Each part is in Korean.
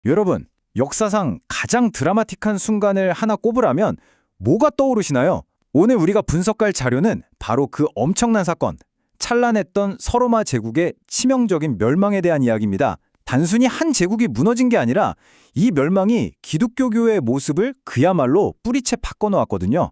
여러분, 역사상 가장 드라마틱한 순간을 하나 꼽으라면 뭐가 떠오르시나요? 오늘 우리가 분석할 자료는 바로 그 엄청난 사건, 찬란했던 서로마 제국의 치명적인 멸망에 대한 이야기입니다. 단순히 한 제국이 무너진 게 아니라 이 멸망이 기독교교의 모습을 그야말로 뿌리채 바꿔놓았거든요.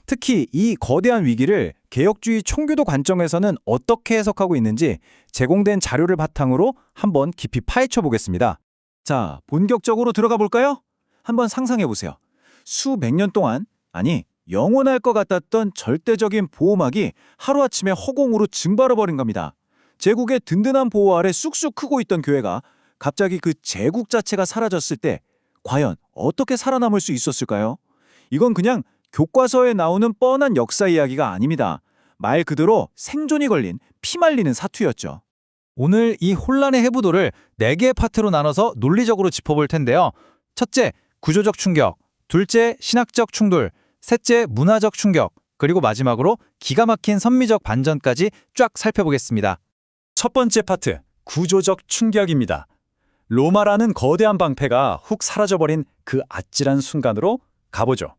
특히 이 거대한 위기를 개혁주의 총교도 관점에서는 어떻게 해석하고 있는지 제공된 자료를 바탕으로 한번 깊이 파헤쳐 보겠습니다. 자, 본격적으로 들어가 볼까요? 한번 상상해 보세요. 수백 년 동안, 아니, 영원할 것 같았던 절대적인 보호막이 하루아침에 허공으로 증발해 버린 겁니다. 제국의 든든한 보호 아래 쑥쑥 크고 있던 교회가 갑자기 그 제국 자체가 사라졌을 때 과연 어떻게 살아남을 수 있었을까요? 이건 그냥 교과서에 나오는 뻔한 역사 이야기가 아닙니다. 말 그대로 생존이 걸린 피말리는 사투였죠. 오늘 이 혼란의 해부도를 4개의 파트로 나눠서 논리적으로 짚어볼 텐데요. 첫째, 구조적 충격. 둘째, 신학적 충돌. 셋째, 문화적 충격. 그리고 마지막으로 기가 막힌 선미적 반전까지 쫙 살펴보겠습니다. 첫 번째 파트, 구조적 충격입니다. 로마라는 거대한 방패가 훅 사라져버린 그 아찔한 순간으로 가보죠.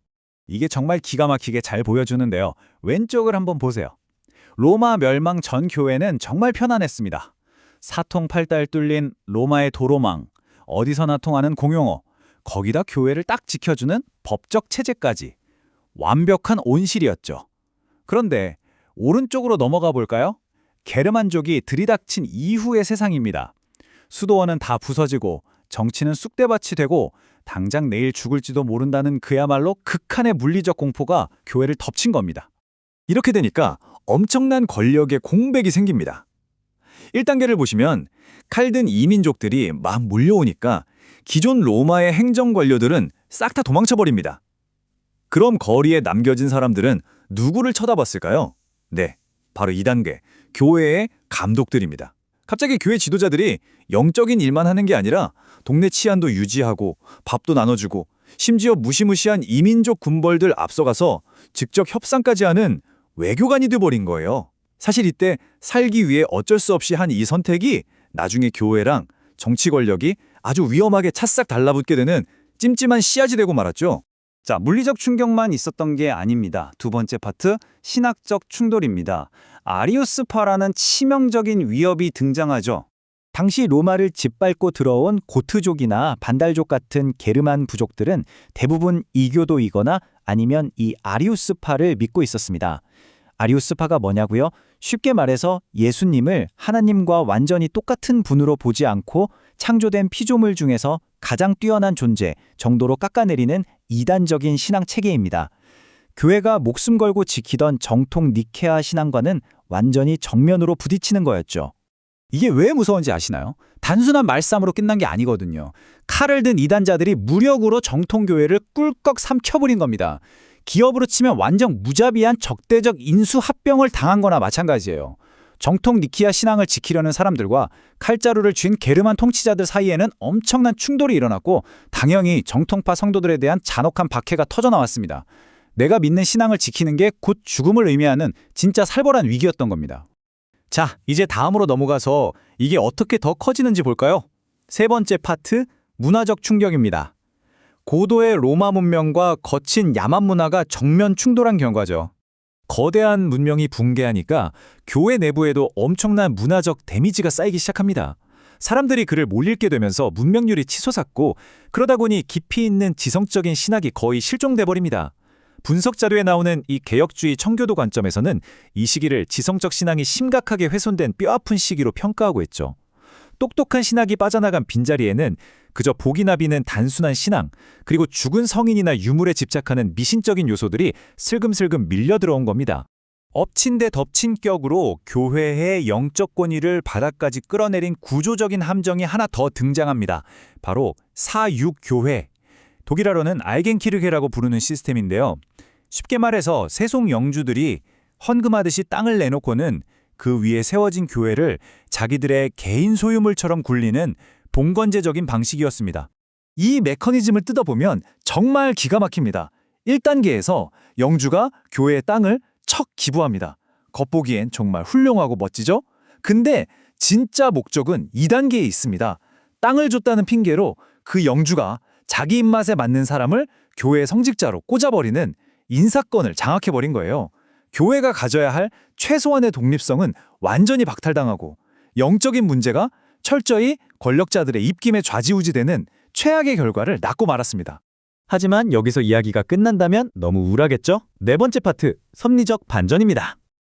이게 정말 기가 막히게 잘 보여주는데요. 왼쪽을 한번 보세요. 로마 멸망 전 교회는 정말 편안했습니다. 사통팔달 뚫린 로마의 도로망, 어디서나 통하는 공용어, 거기다 교회를 딱 지켜주는 법적 체제까지 완벽한 온실이었죠. 그런데 오른쪽으로 넘어가 볼까요? 게르만족이 들이닥친 이후의 세상입니다. 수도원은 다 부서지고 정치는 쑥대밭이 되고 당장 내일 죽을지도 모른다는 그야말로 극한의 물리적 공포가 교회를 덮친 겁니다. 이렇게 되니까 엄청난 권력의 공백이 생깁니다. 1단계를 보시면 칼든 이민족들이 막 몰려오니까 기존 로마의 행정 관료들은 싹 다 도망쳐버립니다. 그럼 거리에 남겨진 사람들은 누구를 쳐다봤을까요? 네, 바로 2단계, 교회의 감독들입니다. 갑자기 교회 지도자들이 영적인 일만 하는 게 아니라 동네 치안도 유지하고 밥도 나눠주고 심지어 무시무시한 이민족 군벌들 앞서가서 직접 협상까지 하는 외교관이 돼버린 거예요. 사실 이때 살기 위해 어쩔 수 없이 한 이 선택이 나중에 교회랑 정치 권력이 아주 위험하게 찰싹 달라붙게 되는 찜찜한 씨앗이 되고 말았죠. 자, 물리적 충격만 있었던 게 아닙니다. 두 번째 파트, 신학적 충돌입니다. 아리우스파라는 치명적인 위협이 등장하죠. 당시 로마를 짓밟고 들어온 고트족이나 반달족 같은 게르만 부족들은 대부분 이교도이거나 아니면 이 아리우스파를 믿고 있었습니다. 아리우스파가 뭐냐고요? 쉽게 말해서 예수님을 하나님과 완전히 똑같은 분으로 보지 않고 창조된 피조물 중에서 가장 뛰어난 존재 정도로 깎아내리는 이단적인 신앙 체계입니다. 교회가 목숨 걸고 지키던 정통 니케아 신앙과는 완전히 정면으로 부딪히는 거였죠. 이게 왜 무서운지 아시나요? 단순한 말싸움으로 끝난 게 아니거든요. 칼을 든 이단자들이 무력으로 정통교회를 꿀꺽 삼켜버린 겁니다. 기업으로 치면 완전 무자비한 적대적 인수합병을 당한 거나 마찬가지예요. 정통 니키아 신앙을 지키려는 사람들과 칼자루를 쥔 게르만 통치자들 사이에는 엄청난 충돌이 일어났고 당연히 정통파 성도들에 대한 잔혹한 박해가 터져나왔습니다. 내가 믿는 신앙을 지키는 게 곧 죽음을 의미하는 진짜 살벌한 위기였던 겁니다. 자, 이제 다음으로 넘어가서 이게 어떻게 더 커지는지 볼까요? 세 번째 파트, 문화적 충격입니다. 고도의 로마 문명과 거친 야만 문화가 정면 충돌한 결과죠. 거대한 문명이 붕괴하니까 교회 내부에도 엄청난 문화적 데미지가 쌓이기 시작합니다. 사람들이 그를 못 읽게 되면서 문명률이 치솟았고 그러다 보니 깊이 있는 지성적인 신학이 거의 실종돼 버립니다. 분석 자료에 나오는 이 개혁주의 청교도 관점에서는 이 시기를 지성적 신앙이 심각하게 훼손된 뼈아픈 시기로 평가하고 있죠. 똑똑한 신학이 빠져나간 빈자리에는 그저 복이나 비는 단순한 신앙, 그리고 죽은 성인이나 유물에 집착하는 미신적인 요소들이 슬금슬금 밀려 들어온 겁니다. 엎친 데 덮친 격으로 교회의 영적 권위를 바닥까지 끌어내린 구조적인 함정이 하나 더 등장합니다. 바로 사육교회. 독일어로는 알겐키르게라고 부르는 시스템인데요. 쉽게 말해서 세속 영주들이 헌금하듯이 땅을 내놓고는 그 위에 세워진 교회를 자기들의 개인 소유물처럼 굴리는 봉건제적인 방식이었습니다. 이 메커니즘을 뜯어보면 정말 기가 막힙니다. 1단계에서 영주가 교회의 땅을 척 기부합니다. 겉보기엔 정말 훌륭하고 멋지죠? 근데 진짜 목적은 2단계에 있습니다. 땅을 줬다는 핑계로 그 영주가 자기 입맛에 맞는 사람을 교회 성직자로 꽂아버리는 인사권을 장악해버린 거예요. 교회가 가져야 할 최소한의 독립성은 완전히 박탈당하고 영적인 문제가 철저히 권력자들의 입김에 좌지우지되는 최악의 결과를 낳고 말았습니다. 하지만 여기서 이야기가 끝난다면 너무 우울하겠죠? 네 번째 파트, 섭리적 반전입니다.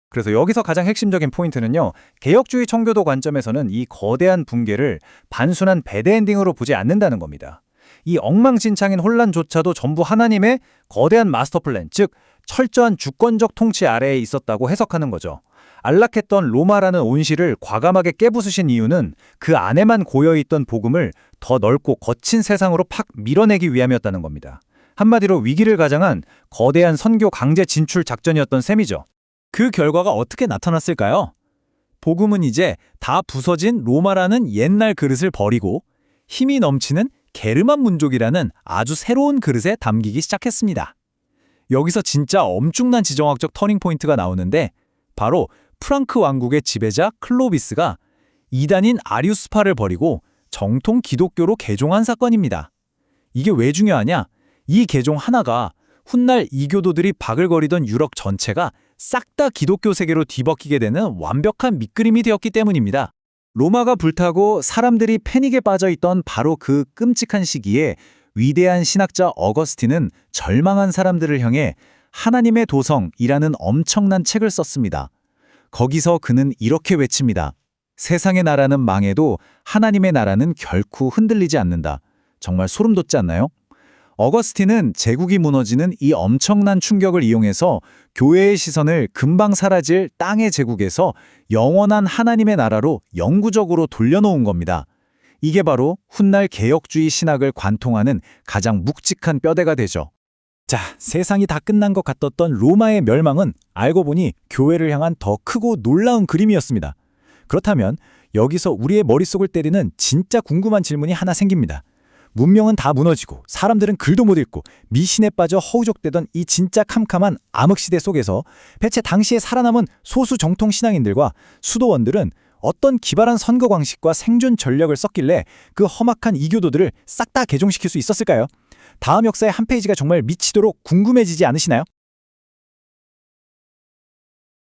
그래서 여기서 가장 핵심적인 포인트는요. 개혁주의 청교도 관점에서는 이 거대한 붕괴를 단순한 배드엔딩으로 보지 않는다는 겁니다. 이 엉망진창인 혼란조차도 전부 하나님의 거대한 마스터 플랜, 즉 철저한 주권적 통치 아래에 있었다고 해석하는 거죠. 안락했던 로마라는 온실을 과감하게 깨부수신 이유는 그 안에만 고여있던 복음을 더 넓고 거친 세상으로 팍 밀어내기 위함이었다는 겁니다. 한마디로 위기를 가장한 거대한 선교 강제 진출 작전이었던 셈이죠. 그 결과가 어떻게 나타났을까요? 복음은 이제 다 부서진 로마라는 옛날 그릇을 버리고 힘이 넘치는 게르만 민족이라는 아주 새로운 그릇에 담기기 시작했습니다. 여기서 진짜 엄청난 지정학적 터닝포인트가 나오는데 바로 프랑크 왕국의 지배자 클로비스가 이단인 아리우스파를 버리고 정통 기독교로 개종한 사건입니다. 이게 왜 중요하냐? 이 개종 하나가 훗날 이교도들이 바글거리던 유럽 전체가 싹 다 기독교 세계로 뒤바뀌게 되는 완벽한 밑그림이 되었기 때문입니다. 로마가 불타고 사람들이 패닉에 빠져있던 바로 그 끔찍한 시기에 위대한 신학자 어거스틴은 절망한 사람들을 향해 하나님의 도성이라는 엄청난 책을 썼습니다. 거기서 그는 이렇게 외칩니다. 세상의 나라는 망해도 하나님의 나라는 결코 흔들리지 않는다. 정말 소름 돋지 않나요? 어거스틴은 제국이 무너지는 이 엄청난 충격을 이용해서 교회의 시선을 금방 사라질 땅의 제국에서 영원한 하나님의 나라로 영구적으로 돌려놓은 겁니다. 이게 바로 훗날 개혁주의 신학을 관통하는 가장 묵직한 뼈대가 되죠. 자, 세상이 다 끝난 것 같았던 로마의 멸망은 알고 보니 교회를 향한 더 크고 놀라운 그림이었습니다. 그렇다면 여기서 우리의 머릿속을 때리는 진짜 궁금한 질문이 하나 생깁니다. 문명은 다 무너지고 사람들은 글도 못 읽고 미신에 빠져 허우적대던 이 진짜 캄캄한 암흑시대 속에서 대체 당시에 살아남은 소수 정통 신앙인들과 수도원들은 어떤 기발한 선거 방식과 생존 전략을 썼길래 그 험악한 이교도들을 싹 다 개종시킬 수 있었을까요? 다음 역사의 한 페이지가 정말 미치도록 궁금해지지 않으시나요?